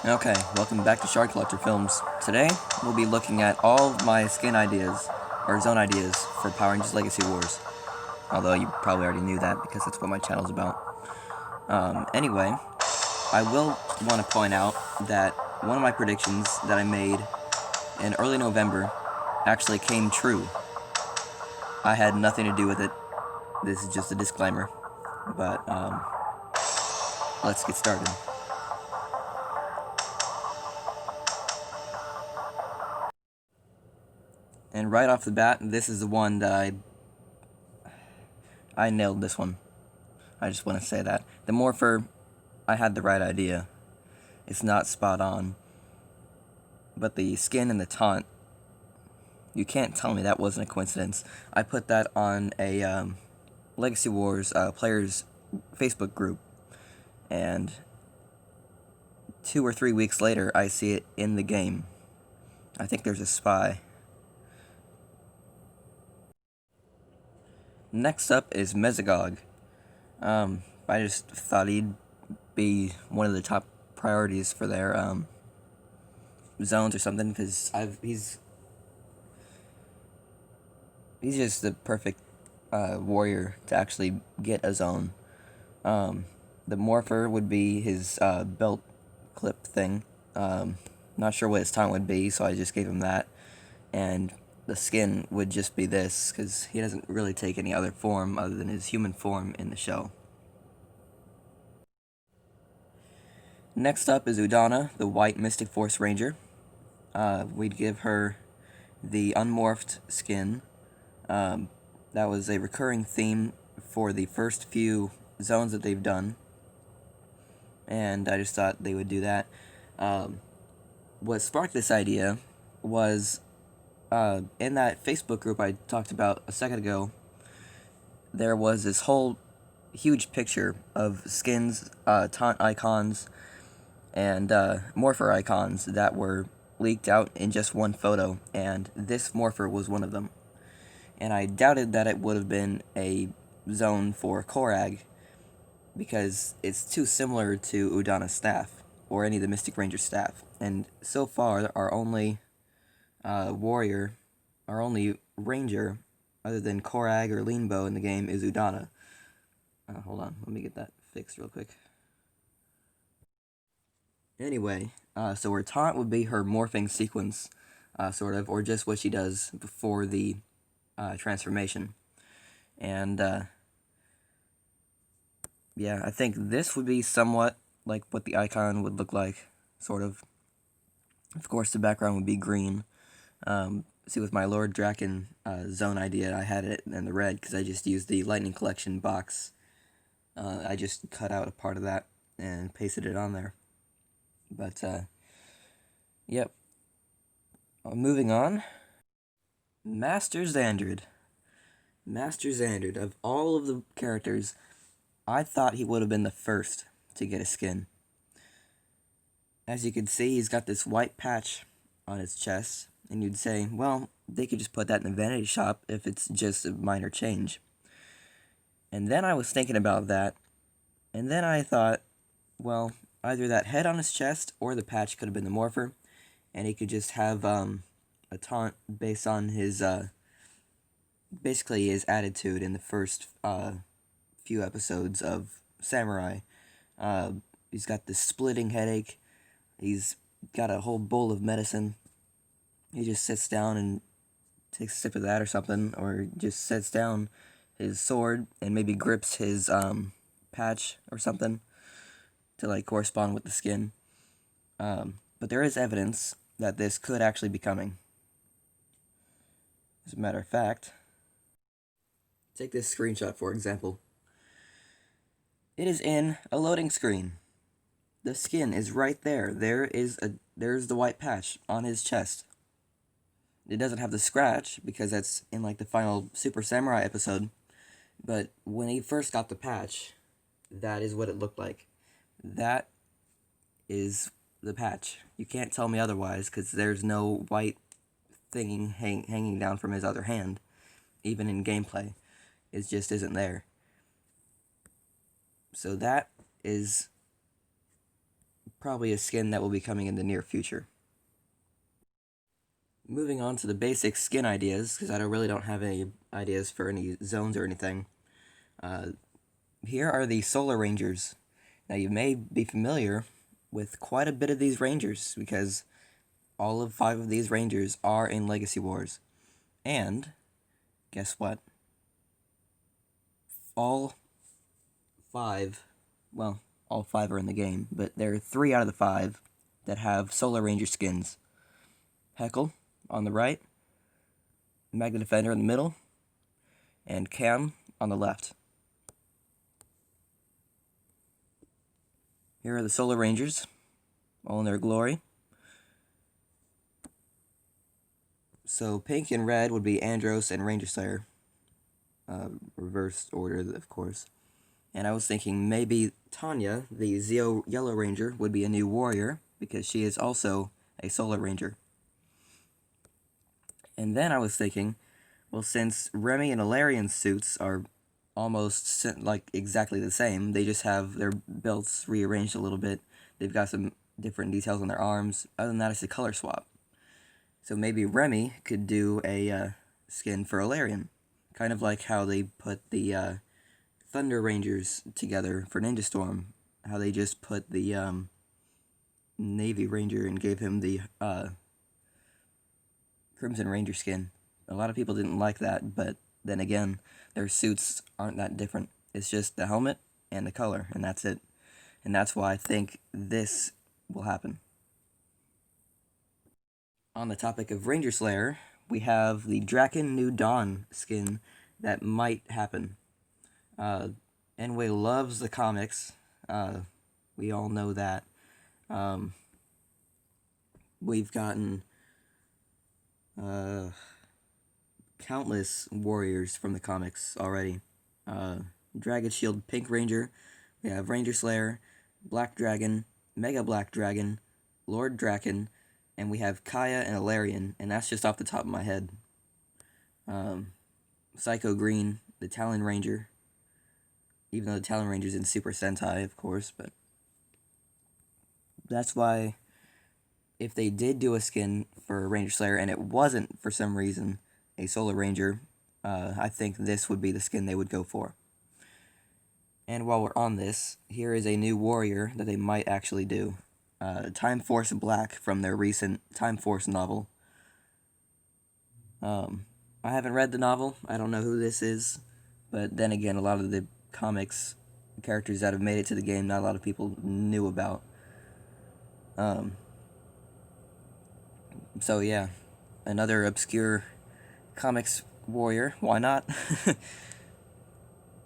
Okay, welcome back to Shard Collector Films. Today, we'll be looking at all of my skin ideas, or zone ideas, for Power Rangers Legacy Wars. Although you probably already knew that, because that's what my channel's about. Anyway, I will want to point out that one of my predictions that I made in early November actually came true. I had nothing to do with it. This is just a disclaimer. But, let's get started. And right off the bat, this is the one that I nailed this one. I just want to say that. The Morpher, I had the right idea. It's not spot on. But the skin and the taunt, you can't tell me that wasn't a coincidence. I put that on a Legacy Wars players Facebook group, and 2 or 3 weeks later, I see it in the game. I think there's a spy. Next up is Masegog. I just thought he'd be one of the top priorities for their zones or something, because he's just the perfect warrior to actually get a zone. The Morpher would be his belt clip thing. Not sure what his taunt would be, so I just gave him that. And the skin would just be this, because he doesn't really take any other form other than his human form in the show. Next up is Udonna, the white Mystic Force Ranger. We'd give her the unmorphed skin. That was a recurring theme for the first few zones that they've done, and I just thought they would do that. What sparked this idea was in that Facebook group I talked about a second ago. There was this whole huge picture of skins, taunt icons, and Morpher icons that were leaked out in just one photo, and this Morpher was one of them. And I doubted that it would have been a zone for Korag, because it's too similar to Udonna's staff, or any of the Mystic Ranger staff. And so far, our only warrior, our only ranger, other than Korag or Leanbow in the game, is Udonna. Hold on, let me get that fixed real quick. Anyway, so her taunt would be her morphing sequence, sort of, or just what she does before the transformation. And yeah, I think this would be somewhat like what the icon would look like, sort of. Of course, the background would be green. See, with my Lord Draken zone idea, I had it in the red because I just used the Lightning Collection box. I just cut out a part of that and pasted it on there. But, yep. Moving on. Master Xander. Master Xander, of all of the characters, I thought he would have been the first to get a skin. As you can see, he's got this white patch on his chest, and you'd say, well, they could just put that in the vanity shop if it's just a minor change. And then I was thinking about that, and then I thought, well, either that head on his chest or the patch could have been the Morpher, and he could just have a taunt based on his, basically his attitude in the first few episodes of Samurai. He's got this splitting headache. He's got a whole bowl of medicine. He just sits down and takes a sip of that or something, or just sets down his sword and maybe grips his patch or something to like correspond with the skin. But there is evidence that this could actually be coming. As a matter of fact, take this screenshot for example. It is in a loading screen. The skin is right there. There's the white patch on his chest. It doesn't have the scratch because that's in like the final Super Samurai episode. But when he first got the patch, that is what it looked like. That is the patch. You can't tell me otherwise because there's no white thing hanging down from his other hand. Even in gameplay, it just isn't there. So that is probably a skin that will be coming in the near future. Moving on to the basic skin ideas, because I really don't have any ideas for any zones or anything. Here are the Solar Rangers. Now, you may be familiar with quite a bit of these Rangers, because all of 5 of these Rangers are in Legacy Wars. And, guess what? All 5, well, all 5 are in the game, but there are 3 out of the 5 that have Solar Ranger skins. Heckle on the right, Magna Defender in the middle, and Cam on the left. Here are the Solar Rangers, all in their glory. So pink and red would be Andros and Ranger Slayer. Reversed order, of course. And I was thinking maybe Tanya, the Zeo Yellow Ranger, would be a new warrior, because she is also a Solar Ranger. And then I was thinking, well, since Remy and Alarian's suits are almost like exactly the same, they just have their belts rearranged a little bit. They've got some different details on their arms. Other than that, it's a color swap. So maybe Remy could do a skin for Alarian. Kind of like how they put the Thunder Rangers together for Ninja Storm. How they just put the Navy Ranger and gave him the Crimson Ranger skin. A lot of people didn't like that, but then again, their suits aren't that different. It's just the helmet and the color, and that's it. And that's why I think this will happen. On the topic of Ranger Slayer, we have the Draken New Dawn skin that might happen. Nway loves the comics. We all know that. We've gotten countless warriors from the comics already. Dragon Shield Pink Ranger, we have Ranger Slayer, Black Dragon, Mega Black Dragon, Lord Draken, and we have Kaya and Alarian, and that's just off the top of my head. Psycho Green, the Talon Ranger, even though the Talon Ranger's in Super Sentai, of course, but that's why if they did do a skin for Ranger Slayer and it wasn't, for some reason, a Solar Ranger, I think this would be the skin they would go for. And while we're on this, here is a new warrior that they might actually do. Time Force Black from their recent Time Force novel. I haven't read the novel, I don't know who this is, but then again, a lot of the comics characters that have made it to the game, not a lot of people knew about. So yeah, another obscure comics warrior, why not?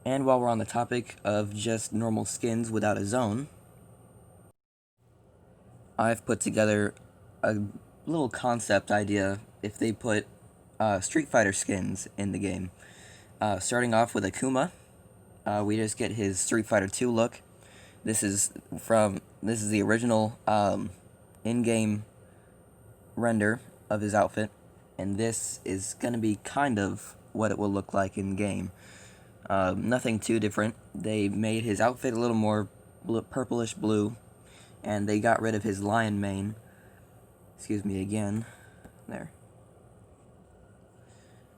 And while we're on the topic of just normal skins without a zone, I've put together a little concept idea if they put Street Fighter skins in the game. Starting off with Akuma, we just get his Street Fighter 2 look. This is the original in-game render of his outfit, and this is going to be kind of what it will look like in-game. Nothing too different. They made his outfit a little more purplish blue, and they got rid of his lion mane. Excuse me again. There.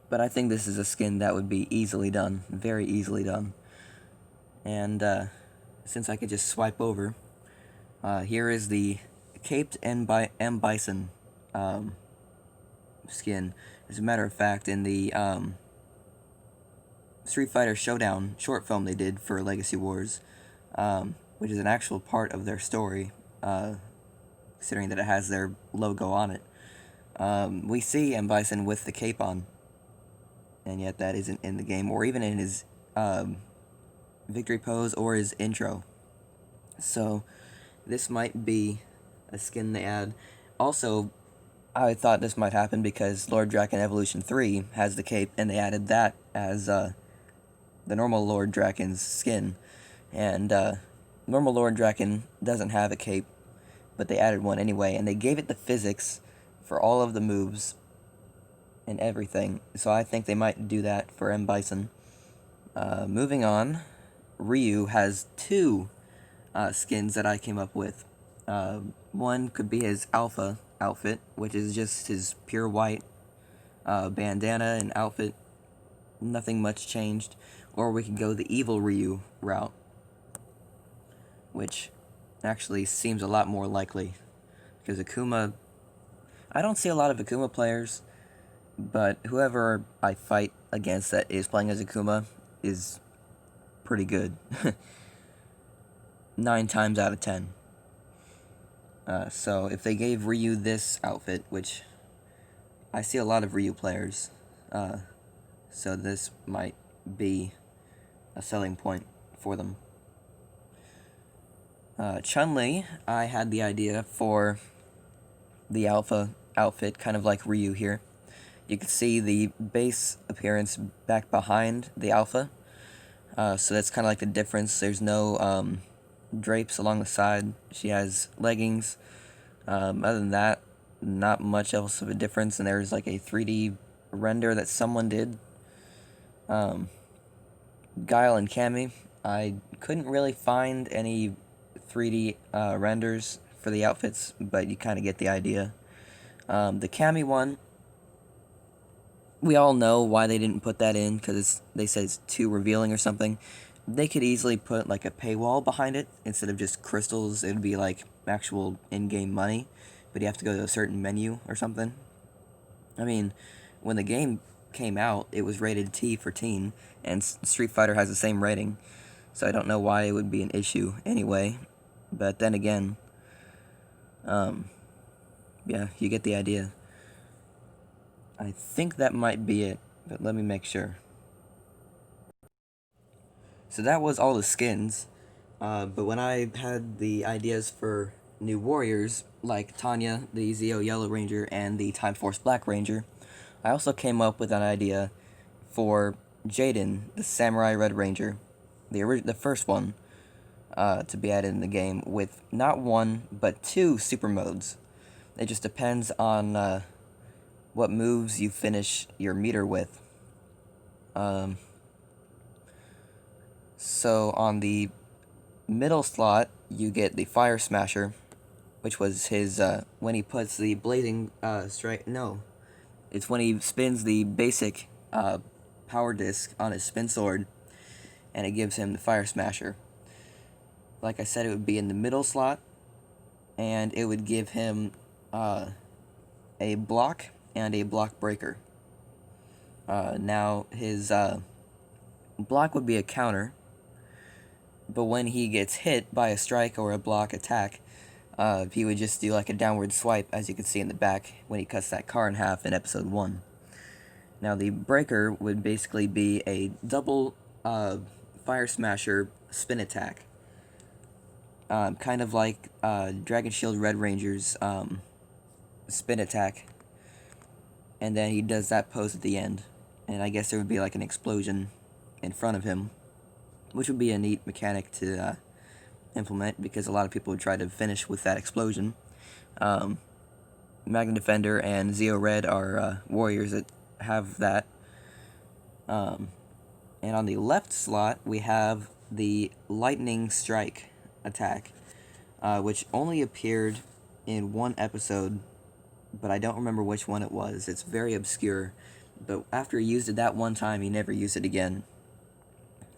But I think this is a skin that would be easily done. Very easily done. And since I could just swipe over, here is the Caped M. Bison skin. As a matter of fact, in the Street Fighter Showdown short film they did for Legacy Wars, which is an actual part of their story, considering that it has their logo on it, we see M. Bison with the cape on, and yet that isn't in the game, or even in his victory pose or his intro. So this might be a skin they add. Also, I thought this might happen because Lord Draken Evolution 3 has the cape, and they added that as the normal Lord Draken's skin. And normal Lord Draken doesn't have a cape, but they added one anyway, and they gave it the physics for all of the moves and everything. So I think they might do that for M. Bison. Moving on, Ryu has two skins that I came up with. One could be his alpha outfit, which is just his pure white bandana and outfit. Nothing much changed. Or we could go the evil Ryu route, which actually seems a lot more likely. Because Akuma, I don't see a lot of Akuma players, but whoever I fight against that is playing as Akuma is pretty good. 9 times out of 10. So if they gave Ryu this outfit, which I see a lot of Ryu players, so this might be a selling point for them. Chun-Li, I had the idea for the alpha outfit, kind of like Ryu here. You can see the base appearance back behind the alpha, so that's kind of like the difference. There's no drapes along the side. She has leggings. Other than that, not much else of a difference, and there's like a 3D render that someone did. Guile and Cammy, I couldn't really find any 3D renders for the outfits, but you kind of get the idea. The Cammy one, we all know why they didn't put that in, because they said it's too revealing or something. They could easily put like a paywall behind it instead of just crystals. It would be like actual in-game money, but you have to go to a certain menu or something. I mean, when the game came out, it was rated T for teen, and Street Fighter has the same rating, so I don't know why it would be an issue anyway. But then again, yeah, you get the idea. I think that might be it, but let me make sure. So that was all the skins, but when I had the ideas for new warriors, like Tanya, the Zeo Yellow Ranger, and the Time Force Black Ranger, I also came up with an idea for Jaden, the Samurai Red Ranger, the first one, to be added in the game, with not one, but 2 super modes. It just depends on what moves you finish your meter with. So on the middle slot, you get the Fire Smasher, which was his, when he puts the blazing, strike, no, it's when he spins the basic, power disc on his spin sword, and it gives him the Fire Smasher. Like I said, it would be in the middle slot, and it would give him, a block and a block breaker. Now, his, block would be a counter, but when he gets hit by a strike or a block attack, he would just do like a downward swipe, as you can see in the back, when he cuts that car in half in episode 1. Now the breaker would basically be a double Fire Smasher spin attack. Kind of like Dragon Shield Red Ranger's spin attack. And then he does that pose at the end. And I guess there would be like an explosion in front of him, which would be a neat mechanic to implement, because a lot of people would try to finish with that explosion. Magna Defender and Zeo Red are warriors that have that. And on the left slot, we have the Lightning Strike attack, which only appeared in one episode, but I don't remember which one it was. It's very obscure, but after he used it that one time, he never used it again.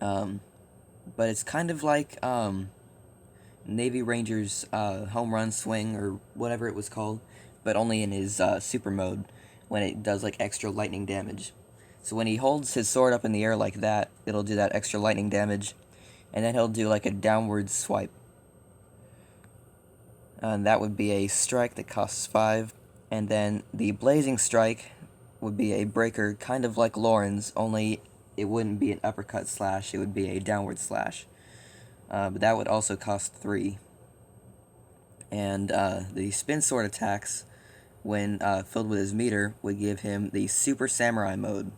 But it's kind of like Navy Ranger's home run swing, or whatever it was called, but only in his super mode, when it does like extra lightning damage. So when he holds his sword up in the air like that, it'll do that extra lightning damage, and then he'll do like a downward swipe. And that would be a strike that costs 5, and then the Blazing Strike would be a breaker, kind of like Lauren's, only it wouldn't be an uppercut slash, it would be a downward slash. But that would also cost 3. And the Spin Sword attacks, when filled with his meter, would give him the Super Samurai mode,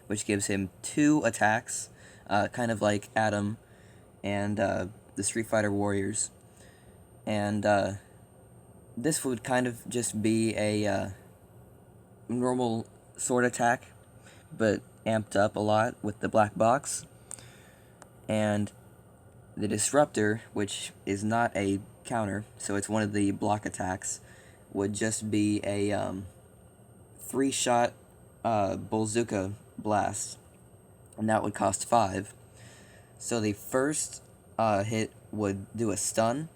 which gives him 2 attacks, kind of like Adam and the Street Fighter Warriors. And this would kind of just be a normal sword attack, but amped up a lot with the black box. And The Disruptor, which is not a counter, so it's one of the block attacks, would just be a 3-shot Bolzuka blast, and that would cost 5. So the first hit would do a stun,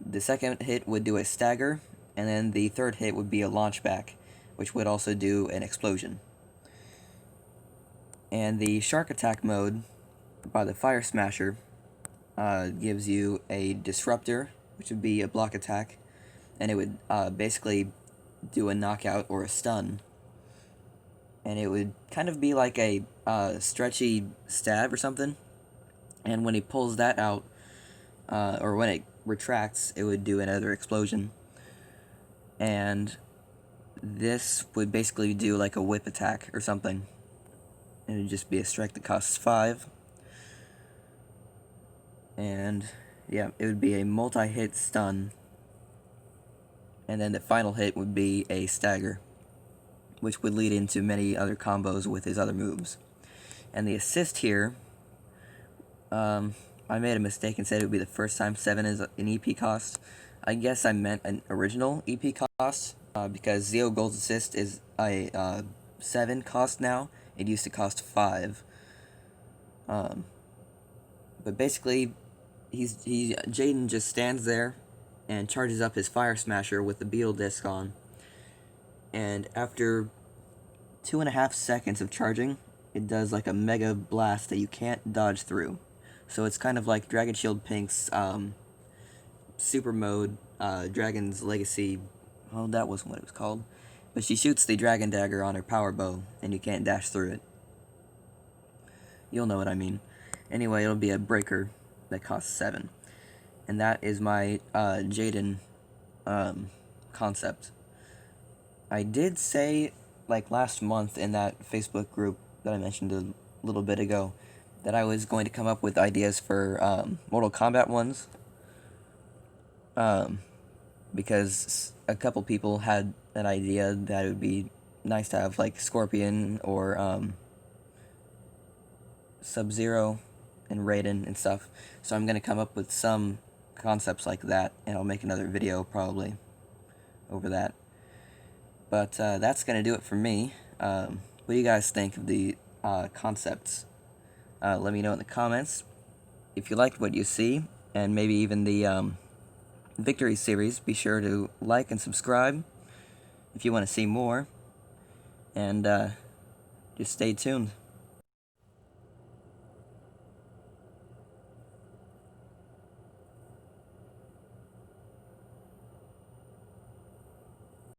the second hit would do a stagger, and then the third hit would be a launch back, which would also do an explosion. And the Shark Attack mode by the Fire Smasher gives you a Disruptor, which would be a block attack, and it would basically do a knockout or a stun. And it would kind of be like a stretchy stab or something. And when he pulls that out, or when it retracts, it would do another explosion. And this would basically do like a whip attack or something. And it would just be a strike that costs 5. And yeah, it would be a multi-hit stun. And then the final hit would be a stagger, which would lead into many other combos with his other moves. And the assist here, I made a mistake and said it would be the first time 7 is an EP cost. I guess I meant an original EP cost, because Zeo Gold's assist is a 7 cost now. It used to cost 5. But basically, Jaden just stands there and charges up his Fire Smasher with the Beetle Disc on. And after 2.5 seconds of charging, it does like a mega blast that you can't dodge through. So it's kind of like Dragon Shield Pink's super mode, Dragon's Legacy. Well, that wasn't what it was called. But she shoots the Dragon Dagger on her power bow, and you can't dash through it. You'll know what I mean. Anyway, it'll be a breaker that costs 7. And that is my Jaden concept. I did say, like last month in that Facebook group that I mentioned a little bit ago, that I was going to come up with ideas for Mortal Kombat ones. Because a couple people had an idea that it would be nice to have like Scorpion or Sub-Zero and Raiden and stuff. So I'm going to come up with some concepts like that, and I'll make another video probably over that. But that's going to do it for me. What do you guys think of the concepts? Let me know in the comments. If you liked what you see, and maybe even the Victory series, be sure to like and subscribe if you want to see more. And just stay tuned.